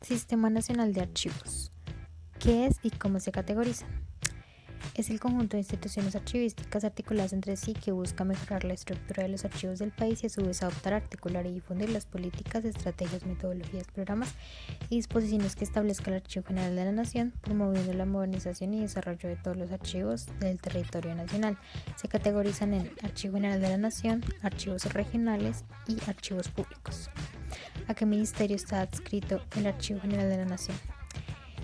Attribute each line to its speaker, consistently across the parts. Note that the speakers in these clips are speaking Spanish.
Speaker 1: Sistema Nacional de Archivos. ¿Qué es y cómo se categoriza? Es el conjunto de instituciones archivísticas articuladas entre sí que busca mejorar la estructura de los archivos del país y a su vez adoptar, articular y difundir las políticas, estrategias, metodologías, programas y disposiciones que establezca el Archivo General de la Nación, promoviendo la modernización y desarrollo de todos los archivos del territorio nacional. Se categorizan en Archivo General de la Nación, archivos regionales y archivos públicos. ¿A qué ministerio está adscrito el Archivo General de la Nación?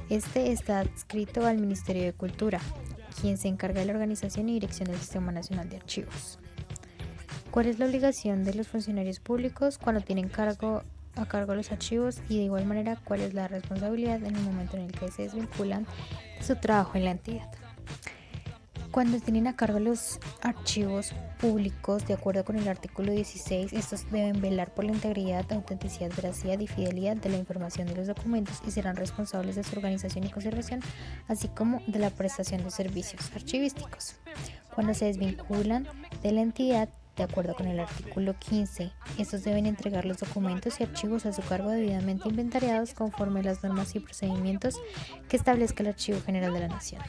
Speaker 1: Este está adscrito al Ministerio de Cultura, quien se encarga de la organización y dirección del Sistema Nacional de Archivos. ¿Cuál es la obligación de los funcionarios públicos cuando tienen a cargo los archivos? Y de igual manera, ¿cuál es la responsabilidad en el momento en el que se desvinculan de su trabajo en la entidad? Cuando tienen a cargo los archivos públicos, de acuerdo con el artículo 16, estos deben velar por la integridad, autenticidad, veracidad y fidelidad de la información de los documentos y serán responsables de su organización y conservación, así como de la prestación de servicios archivísticos. Cuando se desvinculan de la entidad, de acuerdo con el artículo 15, estos deben entregar los documentos y archivos a su cargo debidamente inventariados conforme a las normas y procedimientos que establezca el Archivo General de la Nación.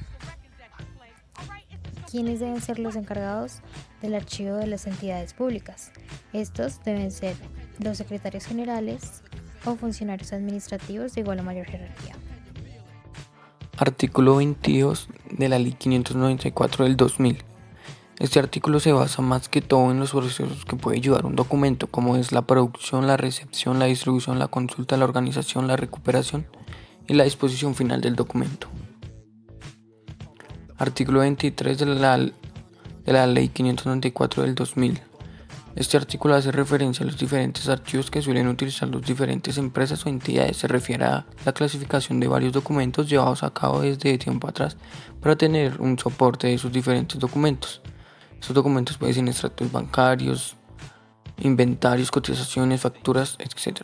Speaker 1: ¿Quiénes deben ser los encargados del archivo de las entidades públicas? Estos deben ser los secretarios generales o funcionarios administrativos de igual o mayor jerarquía.
Speaker 2: Artículo 22 de la Ley 594 del 2000. Este artículo se basa más que todo en los procesos que puede llevar un documento, como es la producción, la recepción, la distribución, la consulta, la organización, la recuperación y la disposición final del documento. Artículo 23 de la Ley 594 del 2000. Este artículo hace referencia a los diferentes archivos que suelen utilizar las diferentes empresas o entidades. Se refiere a la clasificación de varios documentos llevados a cabo desde tiempo atrás para tener un soporte de esos diferentes documentos. Estos documentos pueden ser extractos bancarios, inventarios, cotizaciones, facturas, etc.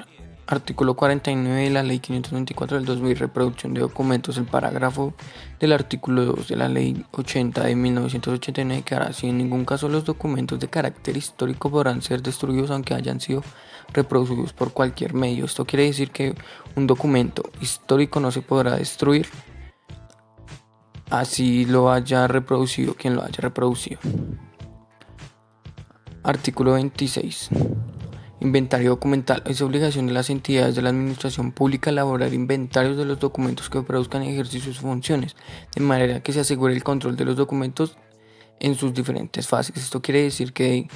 Speaker 2: Artículo 49 de la Ley 594 del 2000, reproducción de documentos. El parágrafo del artículo 2 de la Ley 80 de 1989 que hará si en ningún caso los documentos de carácter histórico podrán ser destruidos aunque hayan sido reproducidos por cualquier medio. Esto quiere decir que un documento histórico no se podrá destruir así lo haya reproducido quien lo haya reproducido. Artículo 26. Inventario documental. Es obligación de las entidades de la administración pública elaborar inventarios de los documentos que produzcan y ejercer sus funciones, de manera que se asegure el control de los documentos en sus diferentes fases. Esto quiere decir que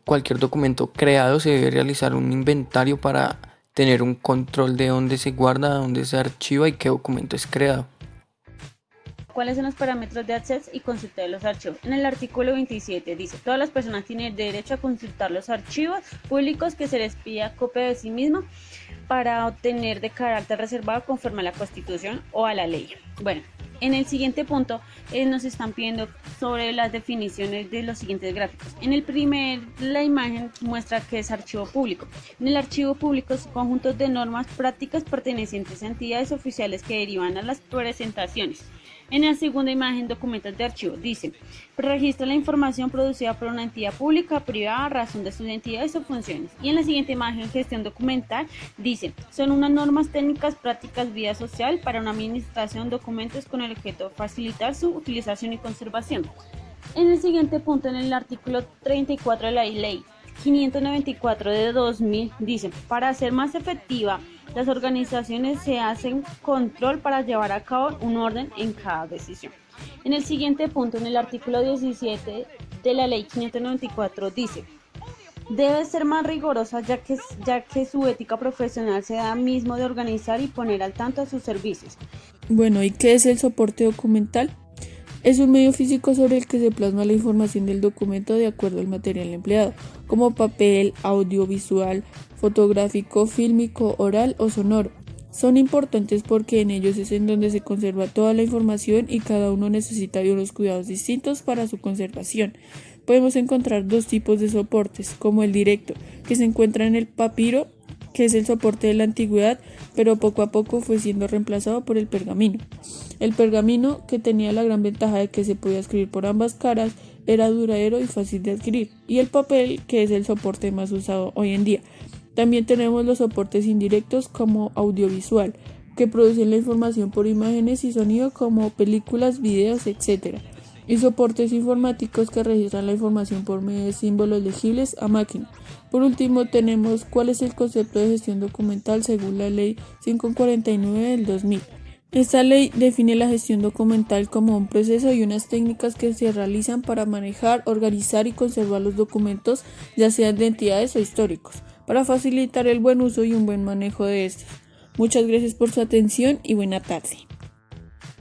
Speaker 2: cualquier documento creado se debe realizar un inventario para tener un control de dónde se guarda, dónde se archiva y qué documento es creado.
Speaker 3: ¿Cuáles son los parámetros de acceso y consulta de los archivos? En el artículo 27 dice: todas las personas tienen derecho a consultar los archivos públicos que se les pida copia de sí mismo para obtener de carácter reservado conforme a la Constitución o a la ley. Bueno, en el siguiente punto nos están pidiendo sobre las definiciones de los siguientes gráficos. En el primer, la imagen muestra que es archivo público. En el archivo público son conjuntos de normas prácticas pertenecientes a entidades oficiales que derivan a las presentaciones. En la segunda imagen, documentos de archivo, dice: registra la información producida por una entidad pública o privada a razón de sus identidades o funciones. Y en la siguiente imagen, gestión documental, dice: son unas normas técnicas, prácticas, vida social para una administración de documentos con el objeto de facilitar su utilización y conservación. En el siguiente punto, en el artículo 34 de la Ley 594 de 2000, dice: para hacer más efectiva las organizaciones se hacen control para llevar a cabo un orden en cada decisión. En el siguiente punto, en el artículo 17 de la Ley 594, dice: debe ser más rigurosa ya que su ética profesional se da mismo de organizar y poner al tanto a sus servicios.
Speaker 4: Bueno, ¿y qué es el soporte documental? Es un medio físico sobre el que se plasma la información del documento de acuerdo al material empleado, como papel, audiovisual, fotográfico, fílmico, oral o sonoro. Son importantes porque en ellos es en donde se conserva toda la información y cada uno necesita de unos cuidados distintos para su conservación. Podemos encontrar dos tipos de soportes, como el directo, que se encuentra en el papiro, que es el soporte de la antigüedad, pero poco a poco fue siendo reemplazado por el pergamino. El pergamino, que tenía la gran ventaja de que se podía escribir por ambas caras, era duradero y fácil de adquirir, y el papel, que es el soporte más usado hoy en día. También tenemos los soportes indirectos como audiovisual, que producen la información por imágenes y sonido como películas, videos, etc. Y soportes informáticos que registran la información por medio de símbolos legibles a máquina. Por último, tenemos cuál es el concepto de gestión documental según la Ley 549 del 2000. Esta ley define la gestión documental como un proceso y unas técnicas que se realizan para manejar, organizar y conservar los documentos, ya sean de entidades o históricos, para facilitar el buen uso y un buen manejo de estos. Muchas gracias por su atención y buena tarde.